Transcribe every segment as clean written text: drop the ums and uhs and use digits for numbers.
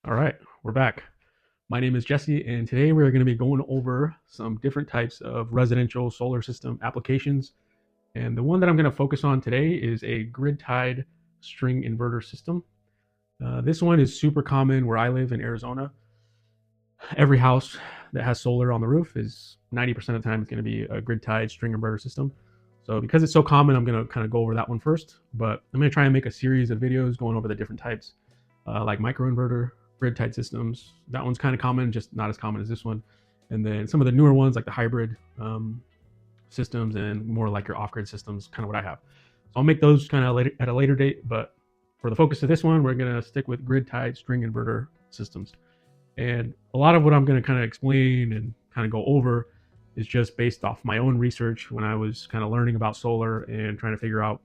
All right, we're back. My name is Jesse, and today we're going to be going over some different types of residential solar system applications. And the one that I'm going to focus on today is a grid-tied string inverter system. This one is super common where I live in Arizona. Every house that has solar on the roof is 90% of the time it's going to be a grid-tied string inverter system. So because it's so common, I'm going to kind of go over that one first. But I'm going to try and make a series of videos going over the different types, like microinverter, grid-tied systems. That one's kind of common, just not as common as this one. And then some of the newer ones, like the hybrid systems and more like your off-grid systems, kind of what I have. So I'll make those kind of at a later date. But for the focus of this one, we're going to stick with grid-tied string inverter systems. And a lot of what I'm going to kind of explain and kind of go over is just based off my own research when I was kind of learning about solar and trying to figure out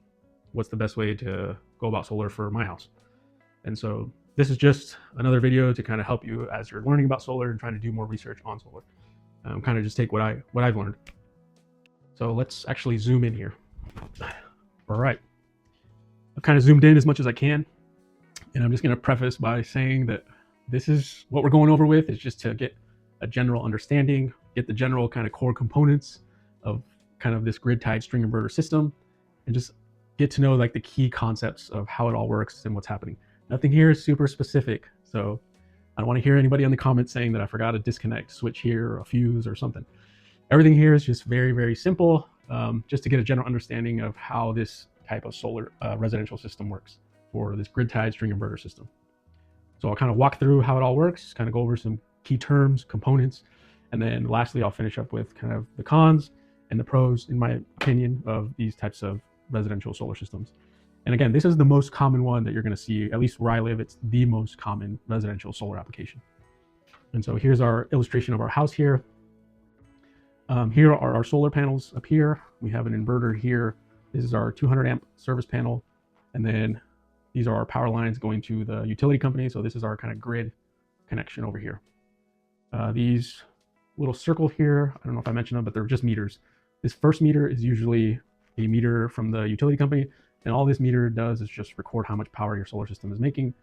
what's the best way to go about solar for my house. And so this is just another video to kind of help you as you're learning about solar and trying to do more research on solar. Kind of just take what I've learned. So let's actually zoom in here. All right. I've kind of zoomed in as much as I can. And I'm just going to preface by saying that this is what we're going over with, is just to get a general understanding, get the general kind of core components of kind of this grid-tied string inverter system, and just get to know like the key concepts of how it all works and what's happening. Nothing here is super specific, so I don't want to hear anybody in the comments saying that I forgot a disconnect switch here or a fuse or something. Everything here is just very, very simple, just to get a general understanding of how this type of solar residential system works for this grid-tied string inverter system. So I'll kind of walk through how it all works, kind of go over some key terms, components, and then lastly, I'll finish up with kind of the cons and the pros, in my opinion, of these types of residential solar systems. And again, this is the most common one that you're going to see, at least where I live. It's the most common residential solar application. And so here's our illustration of our house here. Here are our solar panels up here. We have an inverter here. This is our 200 amp service panel. And then these are our power lines going to the utility company. So this is our kind of grid connection over here. These little circle here, I don't know if I mentioned them, but they're just meters. This first meter is usually a meter from the utility company. And all this meter does is just record how much power your solar system is making.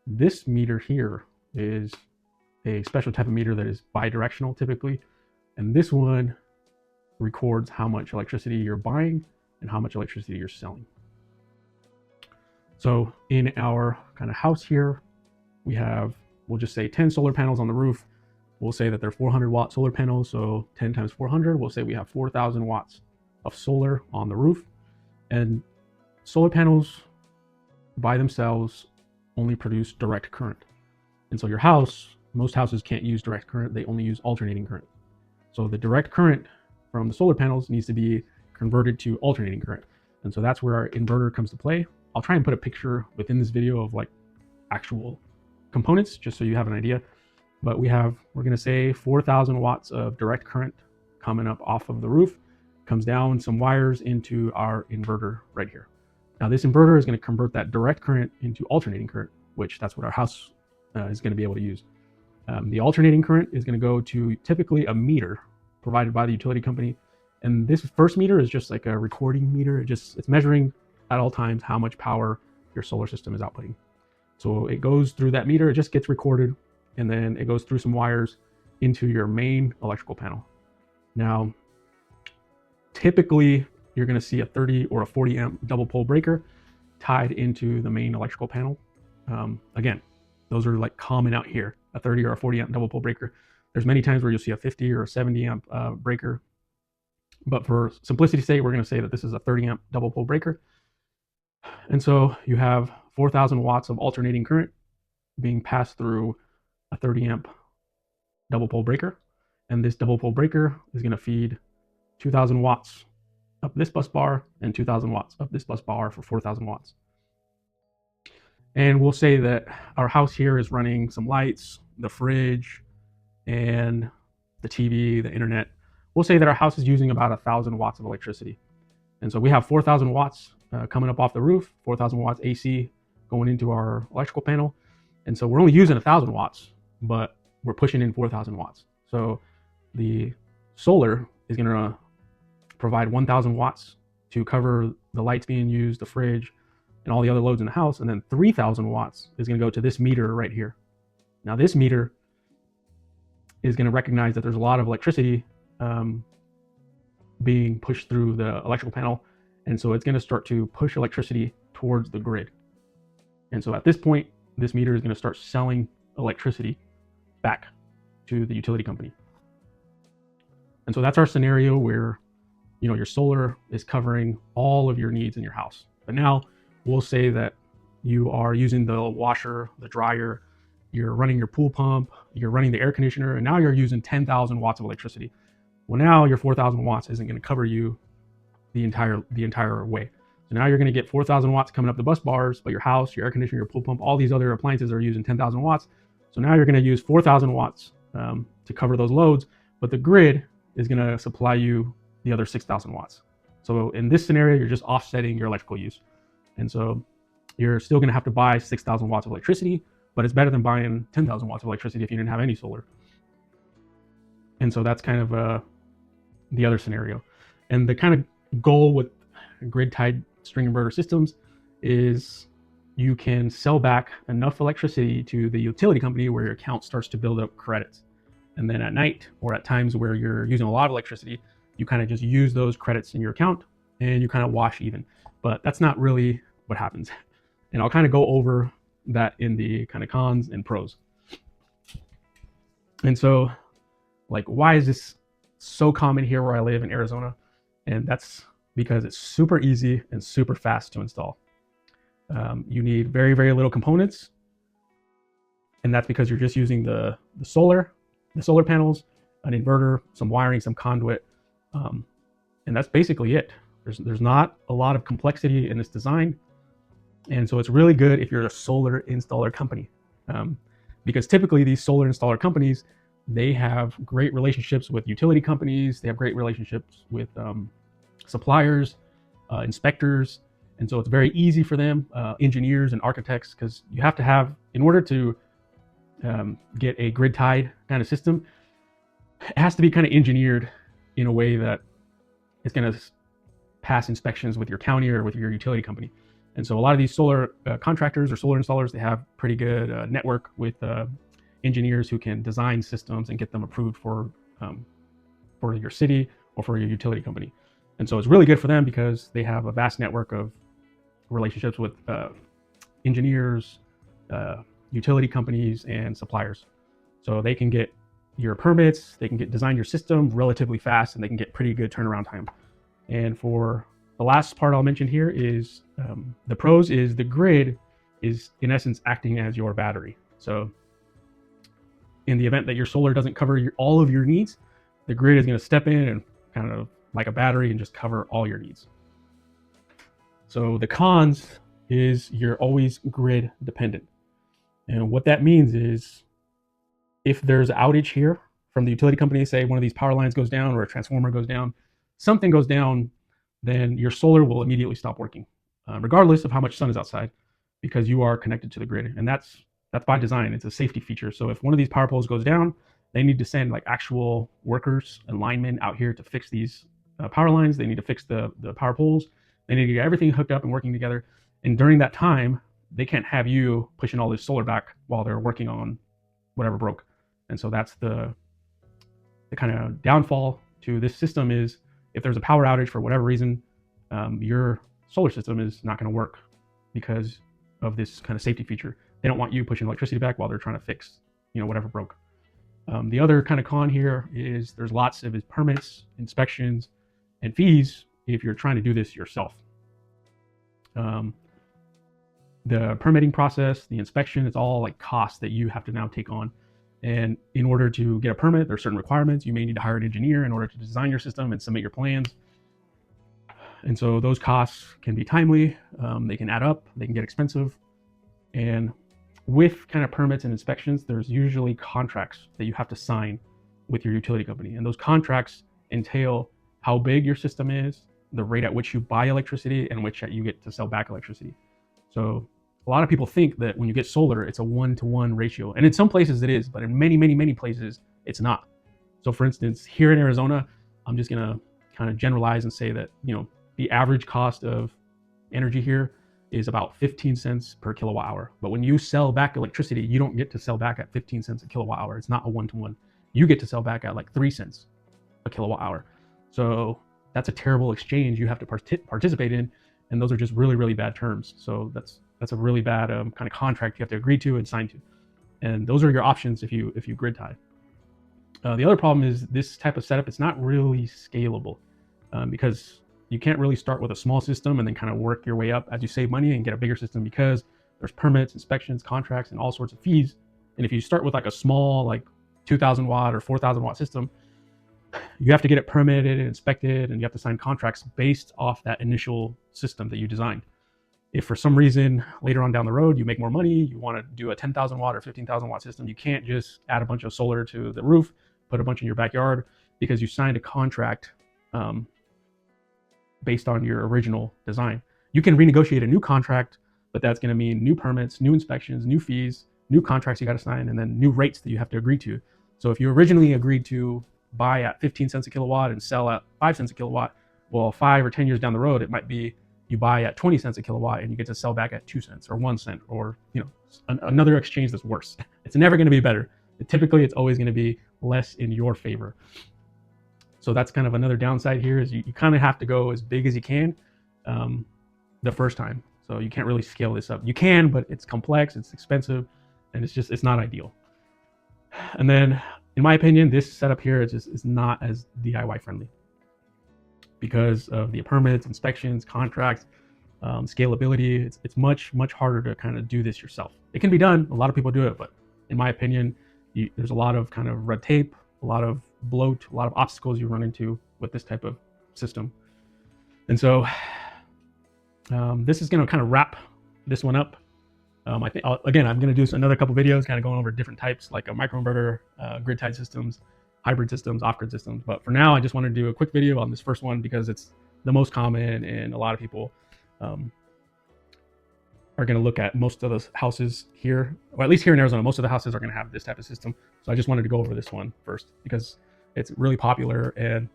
This meter here is a special type of meter that is bidirectional typically. And this one records how much electricity you're buying and how much electricity you're selling. So in our kind of house here, we have, we'll just say 10 solar panels on the roof. We'll say that they're 400 watt solar panels. So 10 times 400, we'll say we have 4,000 watts of solar on the roof. And solar panels by themselves only produce direct current. And so your house, most houses can't use direct current. They only use alternating current. So the direct current from the solar panels needs to be converted to alternating current. And so that's where our inverter comes to play. I'll try and put a picture within this video of like actual components, just so you have an idea. But we're going to say 4,000 watts of direct current coming up off of the roof, comes down some wires into our inverter right here. Now this inverter is going to convert that direct current into alternating current, which that's what our house is going to be able to use. The alternating current is going to go to typically a meter provided by the utility company. And this first meter is just like a recording meter. It's measuring at all times how much power your solar system is outputting. So it goes through that meter, it just gets recorded, and then it goes through some wires into your main electrical panel. Now, typically you're going to see a 30 or a 40 amp double pole breaker tied into the main electrical panel. Again, those are like common out here, a 30 or a 40 amp double pole breaker. There's many times where you'll see a 50 or a 70 amp breaker. But for simplicity's sake, we're going to say that this is a 30 amp double pole breaker. And so you have 4,000 watts of alternating current being passed through a 30 amp double pole breaker. And this double pole breaker is going to feed 2,000 watts up this bus bar and 2,000 watts up this bus bar for 4,000 watts. And we'll say that our house here is running some lights, the fridge, and the TV, the internet. We'll say that our house is using about 1,000 watts of electricity. And so we have 4,000 watts coming up off the roof, 4,000 watts AC going into our electrical panel. And so we're only using 1,000 watts, but we're pushing in 4,000 watts. So the solar is going to provide 1,000 watts to cover the lights being used, the fridge, and all the other loads in the house. And then 3,000 watts is going to go to this meter right here. Now this meter is going to recognize that there's a lot of electricity being pushed through the electrical panel, and so it's going to start to push electricity towards the grid. And so at this point, this meter is going to start selling electricity back to the utility company. And so that's our scenario where, you know, your solar is covering all of your needs in your house. But now we'll say that you are using the washer, the dryer, you're running your pool pump, you're running the air conditioner, and now you're using 10,000 watts of electricity. Well, now your 4,000 watts isn't going to cover you the entire way. So now you're going to get 4,000 watts coming up the bus bars, but your house, your air conditioner, your pool pump, all these other appliances are using 10,000 watts. So now you're going to use 4,000 watts to cover those loads, but the grid is going to supply you the other 6,000 watts. So in this scenario, you're just offsetting your electrical use. And so you're still going to have to buy 6,000 watts of electricity, but it's better than buying 10,000 watts of electricity if you didn't have any solar. And so that's kind of the other scenario. And the kind of goal with grid-tied string inverter systems is you can sell back enough electricity to the utility company where your account starts to build up credits. And then at night, or at times where you're using a lot of electricity, you kind of just use those credits in your account and you kind of wash even. But that's not really what happens. And I'll kind of go over that in the kind of cons and pros. And so, like, why is this so common here where I live in Arizona? And that's because it's super easy and super fast to install. You need very, very little components. And that's because you're just using the solar panels, an inverter, some wiring, some conduit. And that's basically it. There's not a lot of complexity in this design. And so it's really good if you're a solar installer company. Because typically these solar installer companies, they have great relationships with utility companies. They have great relationships with suppliers, inspectors. And so it's very easy for them, engineers and architects, because you have to have, in order to get a grid tied kind of system, it has to be kind of engineered in a way that it's going to pass inspections with your county or with your utility company. And so a lot of these solar contractors or solar installers, they have pretty good network with engineers who can design systems and get them approved for your city or for your utility company. And so it's really good for them because they have a vast network of relationships with engineers, utility companies, and suppliers. So they can get your permits, they can design your system relatively fast, and they can get pretty good turnaround time. And for the last part I'll mention here is the pros is the grid is in essence acting as your battery. So in the event that your solar doesn't cover all of your needs, the grid is going to step in and kind of like a battery and just cover all your needs. So the cons is you're always grid dependent. And what that means is if there's an outage here from the utility company, say one of these power lines goes down or a transformer goes down, something goes down, then your solar will immediately stop working, regardless of how much sun is outside, because you are connected to the grid. And that's by design. It's a safety feature. So if one of these power poles goes down, they need to send like actual workers and linemen out here to fix these power lines. They need to fix the power poles. They need to get everything hooked up and working together. And during that time, they can't have you pushing all this solar back while they're working on whatever broke. And so that's the kind of downfall to this system is if there's a power outage for whatever reason, your solar system is not going to work because of this kind of safety feature. They don't want you pushing electricity back while they're trying to fix, whatever broke. The other kind of con here is there's lots of permits, inspections, and fees if you're trying to do this yourself. The permitting process, the inspection, it's all like costs that you have to now take on. And in order to get a permit, there are certain requirements. You may need to hire an engineer in order to design your system and submit your plans. And so those costs can be timely, they can add up, they can get expensive. And with kind of permits and inspections, there's usually contracts that you have to sign with your utility company. And those contracts entail how big your system is, the rate at which you buy electricity, and which you get to sell back electricity. So a lot of people think that when you get solar, it's a 1-to-1 ratio. And in some places it is, but in many, many, many places, it's not. So for instance, here in Arizona, I'm just gonna kind of generalize and say that, the average cost of energy here is about 15 cents per kilowatt hour. But when you sell back electricity, you don't get to sell back at 15 cents a kilowatt hour. It's not a one-to-one. You get to sell back at like 3 cents a kilowatt hour. So that's a terrible exchange you have to participate in, and those are just really, really bad terms. So that's a really bad kind of contract you have to agree to and sign to. And those are your options if you grid tie. The other problem is this type of setup, it's not really scalable because you can't really start with a small system and then kind of work your way up as you save money and get a bigger system, because there's permits, inspections, contracts, and all sorts of fees. And if you start with like a small, like 2,000 watt or 4,000 watt system, you have to get it permitted and inspected, and you have to sign contracts based off that initial system that you designed. If for some reason later on down the road you make more money, you want to do a 10,000 watt or 15,000 watt system, you can't just add a bunch of solar to the roof, put a bunch in your backyard, because you signed a contract based on your original design. You can renegotiate a new contract, but that's going to mean new permits, new inspections, new fees, new contracts you got to sign, and then new rates that you have to agree to. So if you originally agreed to buy at 15 cents a kilowatt and sell at 5 cents a kilowatt, well, 5 or 10 years down the road, it might be you buy at 20 cents a kilowatt and you get to sell back at 2 cents or 1 cent, or another exchange that's worse. It's never going to be better. Typically, it's always going to be less in your favor. So that's kind of another downside here, is you kind of have to go as big as you can the first time. So you can't really scale this up. You can, but it's complex, it's expensive, and it's not ideal. And then, in my opinion, this setup here is not as DIY friendly because of the permits, inspections, contracts, scalability. It's much harder to kind of do this yourself. It can be done. A lot of people do it, but in my opinion, there's a lot of kind of red tape, a lot of bloat, a lot of obstacles you run into with this type of system. And so this is going to kind of wrap this one up. I think again, I'm going to do another couple videos kind of going over different types, like a microinverter, grid tied systems, hybrid systems, off-grid systems. But for now, I just want to do a quick video on this first one because it's the most common, and a lot of people are going to look at most of the houses here, or at least here in Arizona, most of the houses are going to have this type of system. So I just wanted to go over this one first because it's really popular, and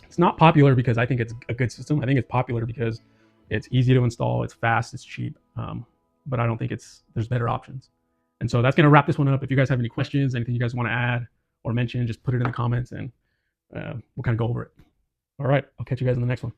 it's not popular because I think it's a good system. I think it's popular because it's easy to install, it's fast, it's cheap, but I don't think there's better options. And so that's going to wrap this one up. If you guys have any questions, anything you guys want to add or mention, just put it in the comments, and we'll kind of go over it. All right, I'll catch you guys in the next one.